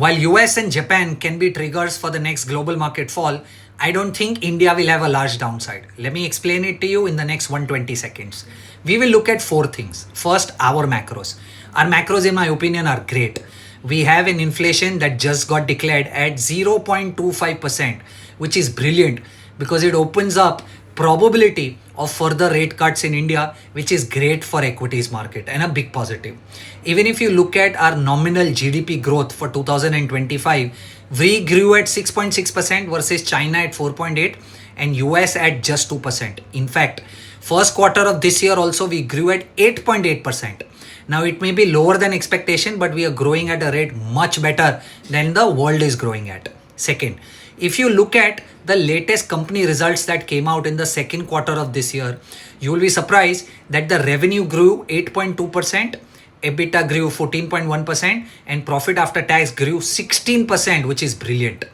While US and Japan can be triggers for the next global market fall, I don't think India will have a large downside. Let me explain it to you in the next 120 seconds. We will look at four things. First, our macros. Our macros, in my opinion, are great. We have an inflation that just got declared at 0.25%, which is brilliant because it opens up probability of further rate cuts in India, which is great for equities market and a big positive. Even if you look at our nominal GDP growth for 2025, we grew at 6.6% versus China at 4.8 and US at just 2%. In fact, first quarter of this year also we grew at 8.8%. Now it may be lower than expectation, but we are growing at a rate much better than the world is growing at. Second, if you look at the latest company results that came out in the second quarter of this year, you will be surprised that the revenue grew 8.2%, EBITDA grew 14.1%, and profit after tax grew 16%, which is brilliant.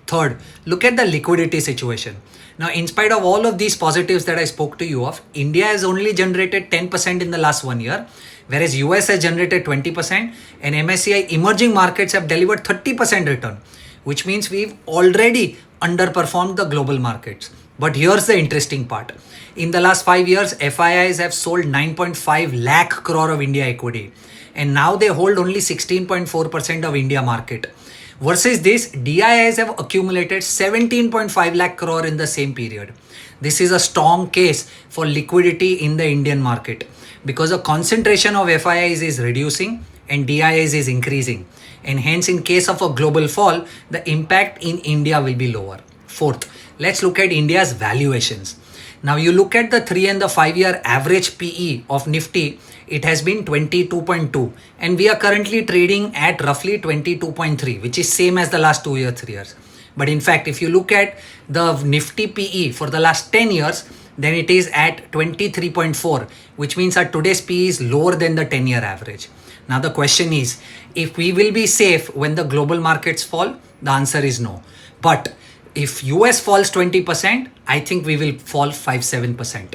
Third, look at the liquidity situation. Now, in spite of all of these positives that I spoke to you of, India has only generated 10% in the last 1 year, whereas US has generated 20% and MSCI emerging markets have delivered 30% return, which means we've already underperformed the global markets. But here's the interesting part. In the last 5 years, FIIs have sold 9.5 lakh crore of India equity, and now they hold only 16.4% of India market. Versus this, DIIs have accumulated 17.5 lakh crore in the same period. This is a strong case for liquidity in the Indian market because the concentration of FIIs is reducing and DIIs is increasing. And hence, in case of a global fall, the impact in India will be lower. Fourth, let's look at India's valuations. Now, you look at the 3 and the 5 year average PE of Nifty, it has been 22.2 and we are currently trading at roughly 22.3, which is same as the last 2 years, 3 years. But in fact, if you look at the Nifty PE for the last 10 years, then it is at 23.4, which means our today's PE is lower than the 10-year average. Now, the question is, if we will be safe when the global markets fall, the answer is no. But if US falls 20%, I think we will fall 5-7%.